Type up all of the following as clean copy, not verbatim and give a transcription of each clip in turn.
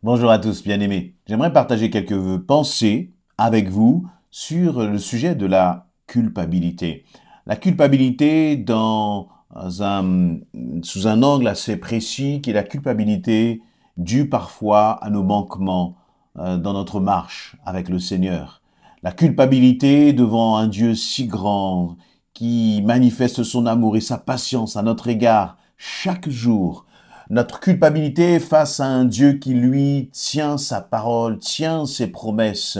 Bonjour à tous, bien-aimés. J'aimerais partager quelques pensées avec vous sur le sujet de la culpabilité. La culpabilité sous un angle assez précis, qui est la culpabilité due parfois à nos manquements dans notre marche avec le Seigneur. La culpabilité devant un Dieu si grand qui manifeste son amour et sa patience à notre égard chaque jour. Notre culpabilité face à un Dieu qui, lui, tient sa parole, tient ses promesses.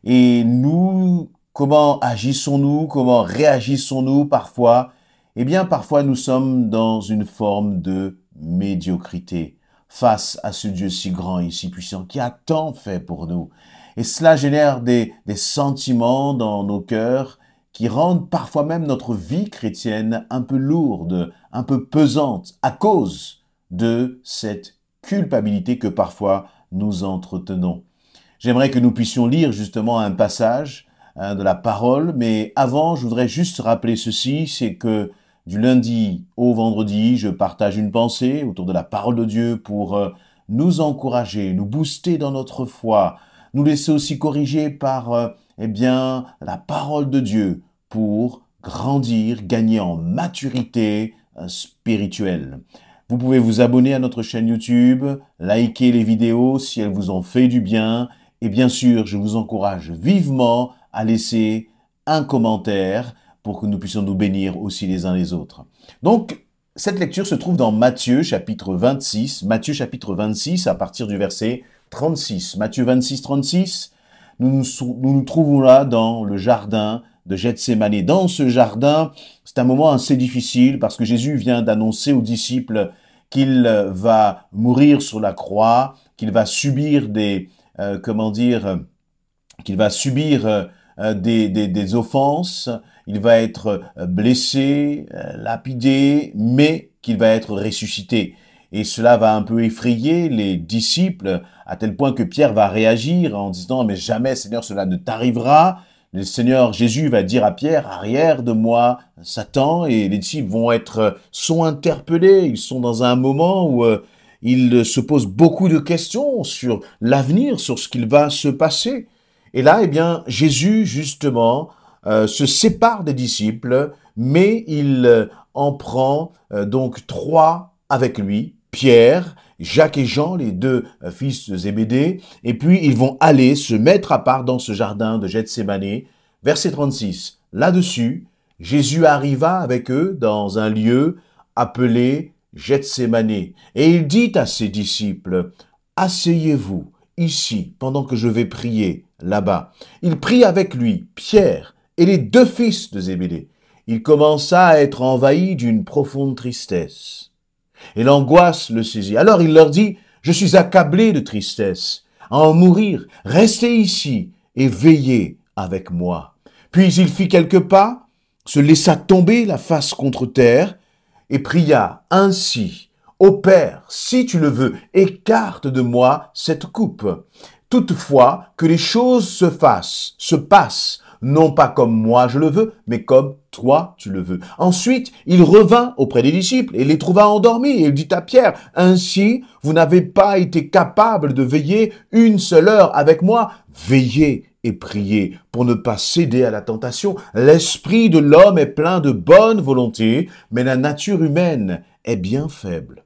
Et nous, comment agissons-nous, comment réagissons-nous parfois? Eh bien, parfois, nous sommes dans une forme de médiocrité face à ce Dieu si grand et si puissant qui a tant fait pour nous. Et cela génère des sentiments dans nos cœurs qui rendent parfois même notre vie chrétienne un peu lourde, un peu pesante à cause de cette culpabilité que parfois nous entretenons. J'aimerais que nous puissions lire justement un passage de la parole, mais avant, je voudrais juste rappeler ceci, c'est que du lundi au vendredi, je partage une pensée autour de la parole de Dieu pour nous encourager, nous booster dans notre foi, nous laisser aussi corriger par la parole de Dieu pour grandir, gagner en maturité spirituelle. Vous pouvez vous abonner à notre chaîne YouTube, liker les vidéos si elles vous ont fait du bien. Et bien sûr, je vous encourage vivement à laisser un commentaire pour que nous puissions nous bénir aussi les uns les autres. Donc, cette lecture se trouve dans Matthieu chapitre 26, à partir du verset 36. Matthieu 26, 36, nous trouvons là dans le jardin de Gethsémani. Dans ce jardin, c'est un moment assez difficile parce que Jésus vient d'annoncer aux disciples qu'il va mourir sur la croix, qu'il va subir des offenses, il va être blessé, lapidé, mais qu'il va être ressuscité. Et cela va un peu effrayer les disciples, à tel point que Pierre va réagir en disant « Mais jamais, Seigneur, cela ne t'arrivera ». Le Seigneur Jésus va dire à Pierre, arrière de moi, Satan, et les disciples sont interpellés, ils sont dans un moment où ils se posent beaucoup de questions sur l'avenir, sur ce qu'il va se passer. Et là, eh bien, Jésus, justement, se sépare des disciples, mais il en prend donc trois avec lui, Pierre, Jacques et Jean, les deux fils de Zébédée, et puis ils vont aller se mettre à part dans ce jardin de Gethsémani. Verset 36, là-dessus, Jésus arriva avec eux dans un lieu appelé Gethsémani, et il dit à ses disciples, « Asseyez-vous ici pendant que je vais prier là-bas. » Il prit avec lui Pierre et les deux fils de Zébédée. Il commença à être envahi d'une profonde tristesse. Et l'angoisse le saisit. Alors il leur dit, « Je suis accablé de tristesse, à en mourir. Restez ici et veillez avec moi. » Puis il fit quelques pas, se laissa tomber la face contre terre et pria ainsi, « Ô Père, si tu le veux, écarte de moi cette coupe. Toutefois, que les choses se passent, non pas comme moi je le veux, mais comme toi tu le veux. » Ensuite, il revint auprès des disciples et les trouva endormis. Et il dit à Pierre, « Ainsi, vous n'avez pas été capable de veiller une seule heure avec moi. Veillez et priez pour ne pas céder à la tentation. L'esprit de l'homme est plein de bonne volonté, mais la nature humaine est bien faible. »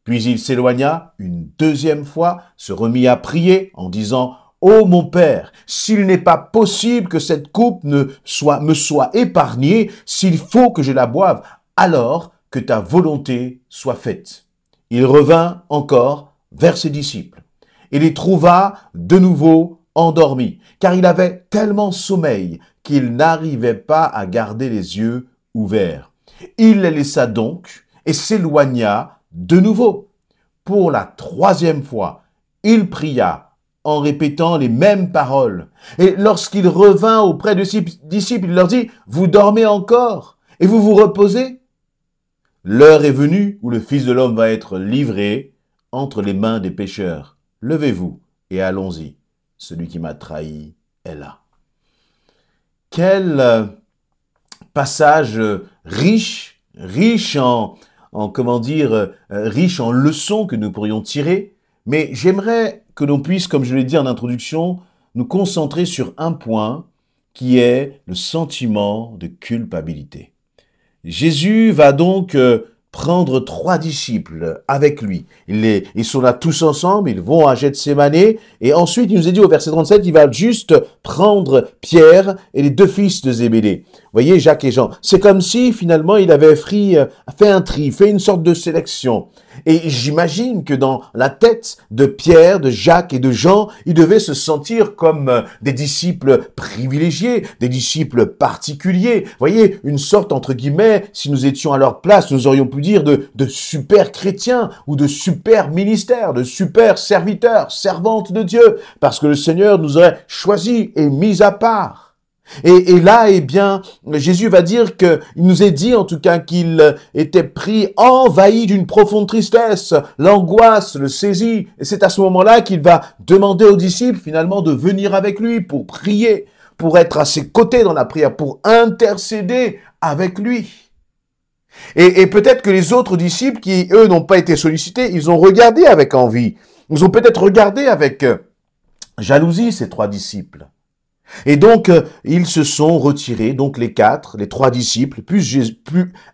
Puis il s'éloigna une deuxième fois, se remit à prier en disant, « Ô mon Père, s'il n'est pas possible que cette coupe me soit épargnée, s'il faut que je la boive, alors que ta volonté soit faite. » Il revint encore vers ses disciples et les trouva de nouveau endormis, car il avait tellement sommeil qu'il n'arrivait pas à garder les yeux ouverts. Il les laissa donc et s'éloigna de nouveau. Pour la troisième fois, il pria en répétant les mêmes paroles. Et lorsqu'il revint auprès de ses disciples, il leur dit, « Vous dormez encore et vous vous reposez? L'heure est venue où le Fils de l'homme va être livré entre les mains des pécheurs. Levez-vous et allons-y. Celui qui m'a trahi est là. » Quel passage riche en riche en leçons que nous pourrions tirer. Mais j'aimerais que l'on puisse, comme je l'ai dit en introduction, nous concentrer sur un point qui est le sentiment de culpabilité. Jésus va donc prendre 3 disciples avec lui. Ils sont là tous ensemble, ils vont à Gethsémane, et ensuite, il nous est dit au verset 37, il va juste prendre Pierre et les 2 fils de Zébédée. Vous voyez, Jacques et Jean. C'est comme si, finalement, il avait fait un tri, fait une sorte de sélection. Et j'imagine que dans la tête de Pierre, de Jacques et de Jean, ils devaient se sentir comme des disciples privilégiés, des disciples particuliers. Vous voyez, une sorte, entre guillemets, si nous étions à leur place, nous aurions pu dire de super chrétiens ou de super ministères, de super serviteurs, servantes de Dieu, parce que le Seigneur nous aurait choisis et mis à part. Et là, eh bien, Jésus va dire il nous est dit en tout cas qu'il était pris, envahi d'une profonde tristesse, l'angoisse le saisit, et c'est à ce moment-là qu'il va demander aux disciples finalement de venir avec lui pour prier, pour être à ses côtés dans la prière, pour intercéder avec lui. Et peut-être que les autres disciples qui, eux, n'ont pas été sollicités, ils ont regardé avec envie, ils ont peut-être regardé avec jalousie ces 3 disciples. Et donc, ils se sont retirés, donc les 3 disciples,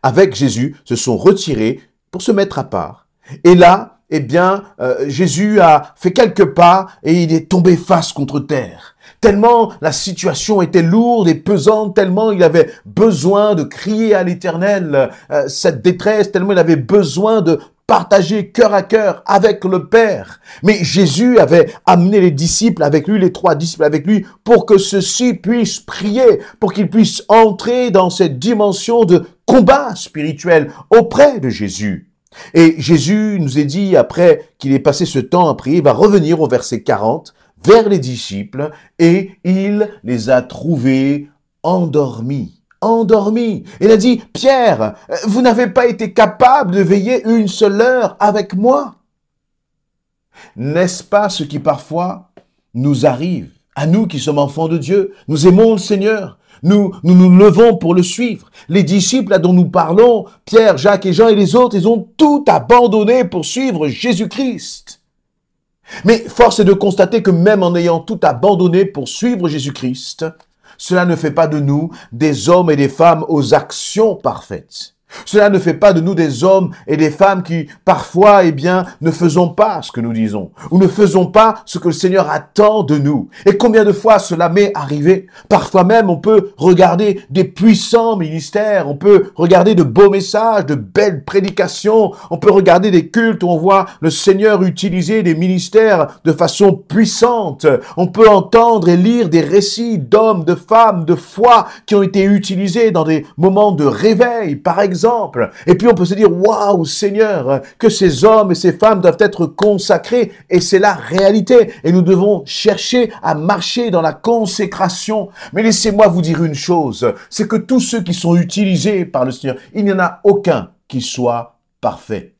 avec Jésus, se sont retirés pour se mettre à part. Et là, eh bien, Jésus a fait quelques pas et il est tombé face contre terre. Tellement la situation était lourde et pesante, tellement il avait besoin de crier à l'Éternel cette détresse, tellement il avait besoin de partager cœur à cœur avec le Père. Mais Jésus avait amené les disciples avec lui, les 3 disciples avec lui, pour que ceux-ci puissent prier, pour qu'ils puissent entrer dans cette dimension de combat spirituel auprès de Jésus. Et Jésus nous est dit, après qu'il ait passé ce temps à prier, il va revenir au verset 40, vers les disciples, et il les a trouvés endormis. Il a dit, Pierre, vous n'avez pas été capable de veiller une seule heure avec moi. N'est-ce pas ce qui parfois nous arrive, à nous qui sommes enfants de Dieu? Nous aimons le Seigneur. Nous levons pour le suivre. Les disciples là dont nous parlons, Pierre, Jacques et Jean et les autres, ils ont tout abandonné pour suivre Jésus-Christ. Mais force est de constater que même en ayant tout abandonné pour suivre Jésus-Christ, cela ne fait pas de nous des hommes et des femmes aux actions parfaites. Cela ne fait pas de nous des hommes et des femmes qui, parfois, eh bien, ne faisons pas ce que nous disons, ou ne faisons pas ce que le Seigneur attend de nous. Et combien de fois cela m'est arrivé? Parfois même, on peut regarder des puissants ministères, on peut regarder de beaux messages, de belles prédications, on peut regarder des cultes où on voit le Seigneur utiliser des ministères de façon puissante. On peut entendre et lire des récits d'hommes, de femmes, de foi qui ont été utilisés dans des moments de réveil, par exemple. Et puis on peut se dire, waouh Seigneur, que ces hommes et ces femmes doivent être consacrés, et c'est la réalité. Et nous devons chercher à marcher dans la consécration. Mais laissez-moi vous dire une chose, c'est que tous ceux qui sont utilisés par le Seigneur, il n'y en a aucun qui soit parfait.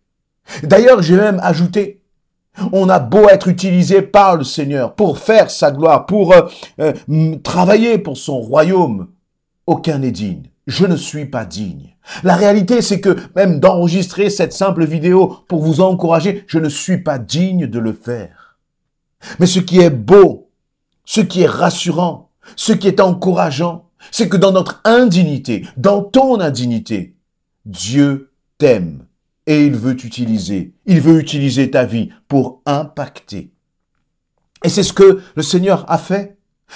D'ailleurs, j'ai même ajouté, on a beau être utilisé par le Seigneur pour faire sa gloire, pour travailler pour son royaume, aucun n'est digne. Je ne suis pas digne. La réalité, c'est que même d'enregistrer cette simple vidéo pour vous encourager, je ne suis pas digne de le faire. Mais ce qui est beau, ce qui est rassurant, ce qui est encourageant, c'est que dans notre indignité, dans ton indignité, Dieu t'aime et il veut utiliser ta vie pour impacter. Et c'est ce que le Seigneur a fait.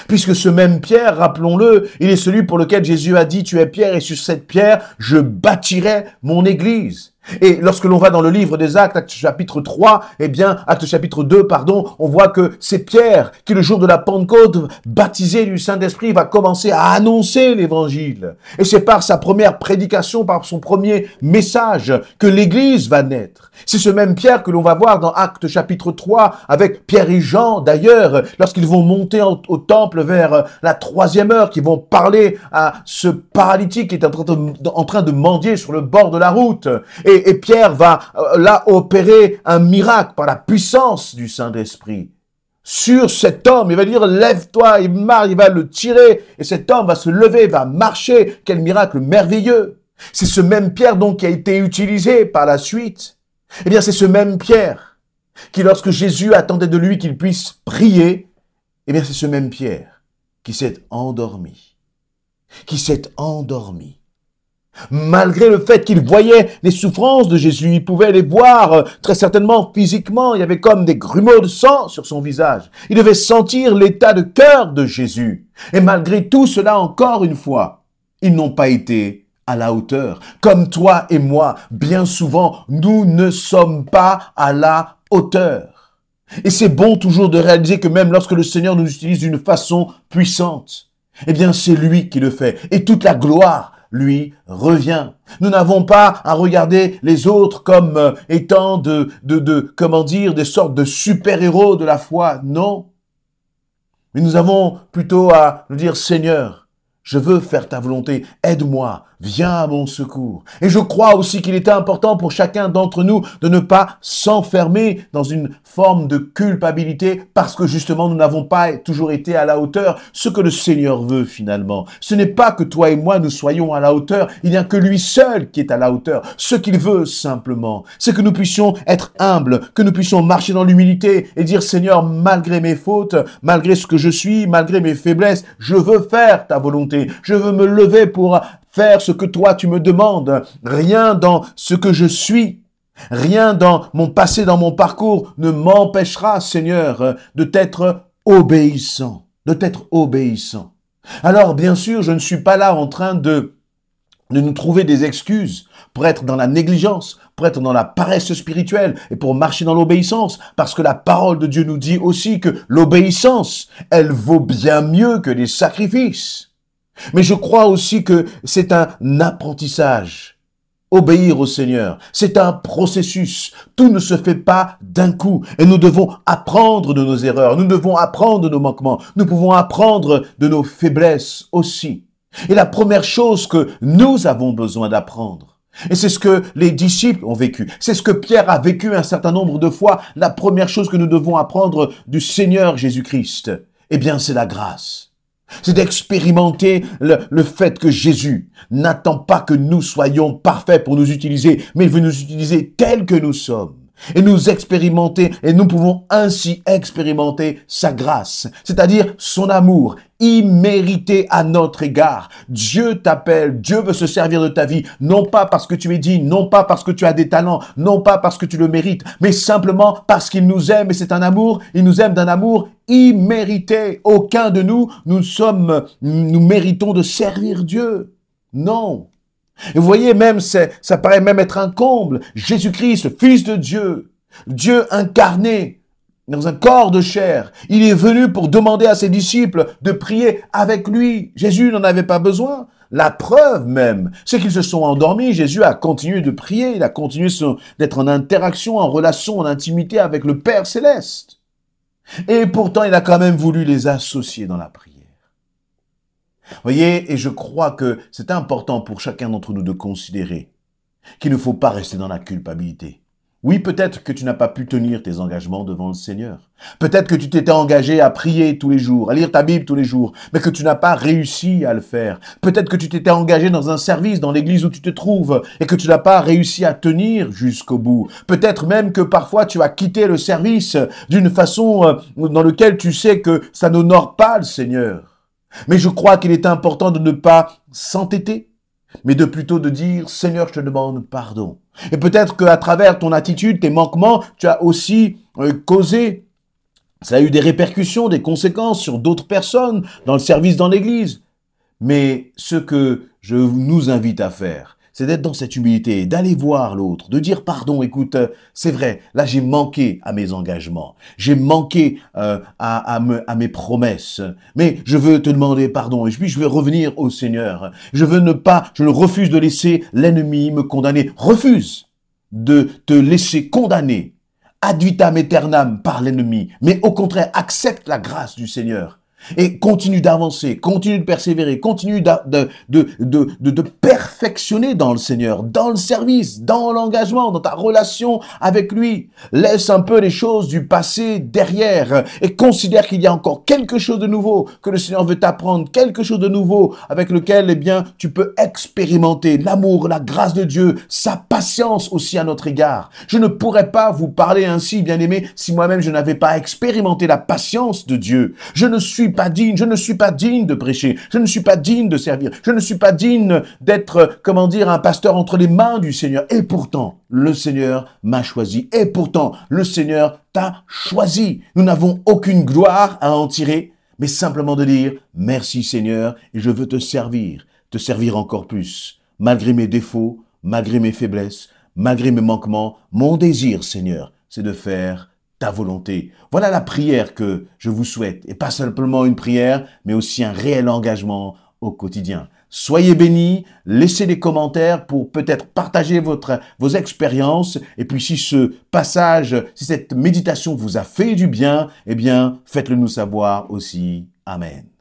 Puisque ce même Pierre, rappelons-le, il est celui pour lequel Jésus a dit, tu es Pierre et sur cette pierre, je bâtirai mon église. Et lorsque l'on va dans le livre des Actes, Actes chapitre 3, Actes chapitre 2, on voit que c'est Pierre qui, le jour de la Pentecôte, baptisé du Saint-Esprit, va commencer à annoncer l'évangile. Et c'est par sa première prédication, par son premier message, que l'église va naître. C'est ce même Pierre que l'on va voir dans Actes chapitre 3, avec Pierre et Jean, d'ailleurs, lorsqu'ils vont monter au temple vers la 3e heure, qui vont parler à ce paralytique qui est en train de mendier sur le bord de la route. Et Pierre va là opérer un miracle par la puissance du Saint-Esprit sur cet homme. Il va dire, lève-toi, il va le tirer, et cet homme va se lever, va marcher. Quel miracle merveilleux! C'est ce même Pierre donc qui a été utilisé par la suite. Eh bien, c'est ce même Pierre qui lorsque Jésus attendait de lui qu'il puisse prier, eh bien c'est ce même Pierre qui s'est endormi, Malgré le fait qu'il voyait les souffrances de Jésus, il pouvait les voir très certainement physiquement, il y avait comme des grumeaux de sang sur son visage. Il devait sentir l'état de cœur de Jésus. Et malgré tout cela, encore une fois, ils n'ont pas été à la hauteur. Comme toi et moi, bien souvent, nous ne sommes pas à la hauteur. Et c'est bon toujours de réaliser que même lorsque le Seigneur nous utilise d'une façon puissante, eh bien c'est lui qui le fait. Et toute la gloire lui revient. Nous n'avons pas à regarder les autres comme étant des sortes de super-héros de la foi. Non. Mais nous avons plutôt à nous dire, Seigneur, je veux faire ta volonté, aide-moi, viens à mon secours. Et je crois aussi qu'il est important pour chacun d'entre nous de ne pas s'enfermer dans une forme de culpabilité parce que justement nous n'avons pas toujours été à la hauteur. Ce que le Seigneur veut finalement, ce n'est pas que toi et moi nous soyons à la hauteur, il n'y a que lui seul qui est à la hauteur. Ce qu'il veut simplement, c'est que nous puissions être humbles, que nous puissions marcher dans l'humilité et dire Seigneur, malgré mes fautes, malgré ce que je suis, malgré mes faiblesses, je veux faire ta volonté. Je veux me lever pour faire ce que toi tu me demandes. Rien dans ce que je suis, rien dans mon passé, dans mon parcours ne m'empêchera, Seigneur, de t'être obéissant, Alors, bien sûr, je ne suis pas là en train de nous trouver des excuses pour être dans la négligence, pour être dans la paresse spirituelle et pour marcher dans l'obéissance, parce que la parole de Dieu nous dit aussi que l'obéissance, elle vaut bien mieux que les sacrifices. Mais je crois aussi que c'est un apprentissage. Obéir au Seigneur, c'est un processus. Tout ne se fait pas d'un coup. Et nous devons apprendre de nos erreurs. Nous devons apprendre de nos manquements. Nous pouvons apprendre de nos faiblesses aussi. Et la première chose que nous avons besoin d'apprendre, et c'est ce que les disciples ont vécu, c'est ce que Pierre a vécu un certain nombre de fois, la première chose que nous devons apprendre du Seigneur Jésus-Christ, eh bien c'est la grâce. C'est d'expérimenter le fait que Jésus n'attend pas que nous soyons parfaits pour nous utiliser, mais il veut nous utiliser tels que nous sommes. Et nous expérimenter, et nous pouvons ainsi expérimenter sa grâce, c'est-à-dire son amour immérité à notre égard. Dieu t'appelle, Dieu veut se servir de ta vie, non pas parce que tu es digne, non pas parce que tu as des talents, non pas parce que tu le mérites, mais simplement parce qu'il nous aime, et c'est un amour, il nous aime d'un amour immérité. Aucun de nous, nous méritons de servir Dieu. Non. Et vous voyez, même, ça paraît même être un comble. Jésus-Christ, le Fils de Dieu, Dieu incarné dans un corps de chair, il est venu pour demander à ses disciples de prier avec lui. Jésus n'en avait pas besoin. La preuve même, c'est qu'ils se sont endormis. Jésus a continué de prier, il a continué d'être en interaction, en relation, en intimité avec le Père Céleste. Et pourtant, il a quand même voulu les associer dans la prière. Voyez, et je crois que c'est important pour chacun d'entre nous de considérer qu'il ne faut pas rester dans la culpabilité. Oui, peut-être que tu n'as pas pu tenir tes engagements devant le Seigneur. Peut-être que tu t'étais engagé à prier tous les jours, à lire ta Bible tous les jours, mais que tu n'as pas réussi à le faire. Peut-être que tu t'étais engagé dans un service dans l'église où tu te trouves et que tu n'as pas réussi à tenir jusqu'au bout. Peut-être même que parfois tu as quitté le service d'une façon dans laquelle tu sais que ça n'honore pas le Seigneur. Mais je crois qu'il est important de ne pas s'entêter, mais de plutôt de dire « Seigneur, je te demande pardon ». Et peut-être qu'à travers ton attitude, tes manquements, tu as aussi causé, ça a eu des répercussions, des conséquences sur d'autres personnes dans le service dans l'église. Mais ce que je nous invite à faire, c'est d'être dans cette humilité, d'aller voir l'autre, de dire pardon, écoute, c'est vrai, là j'ai manqué à mes engagements, j'ai manqué à mes promesses, mais je veux te demander pardon et puis je veux revenir au Seigneur. Je refuse de laisser l'ennemi me condamner, refuse de te laisser condamner ad vitam aeternam par l'ennemi, mais au contraire accepte la grâce du Seigneur. Et continue d'avancer, continue de persévérer, continue de perfectionner dans le Seigneur, dans le service, dans l'engagement, dans ta relation avec lui. Laisse un peu les choses du passé derrière et considère qu'il y a encore quelque chose de nouveau que le Seigneur veut t'apprendre, quelque chose de nouveau avec lequel, eh bien, tu peux expérimenter l'amour, la grâce de Dieu, sa patience aussi à notre égard. Je ne pourrais pas vous parler ainsi, bien-aimés, si moi-même je n'avais pas expérimenté la patience de Dieu. Je ne suis pas digne de prêcher, je ne suis pas digne de servir, je ne suis pas digne d'être, un pasteur entre les mains du Seigneur. Et pourtant, le Seigneur m'a choisi. Et pourtant, le Seigneur t'a choisi. Nous n'avons aucune gloire à en tirer, mais simplement de dire, merci Seigneur, et je veux te servir encore plus, malgré mes défauts, malgré mes faiblesses, malgré mes manquements. Mon désir, Seigneur, c'est de faire ta volonté. Voilà la prière que je vous souhaite. Et pas simplement une prière, mais aussi un réel engagement au quotidien. Soyez bénis, laissez des commentaires pour peut-être partager vos expériences. Et puis si ce passage, si cette méditation vous a fait du bien, eh bien, faites-le nous savoir aussi. Amen.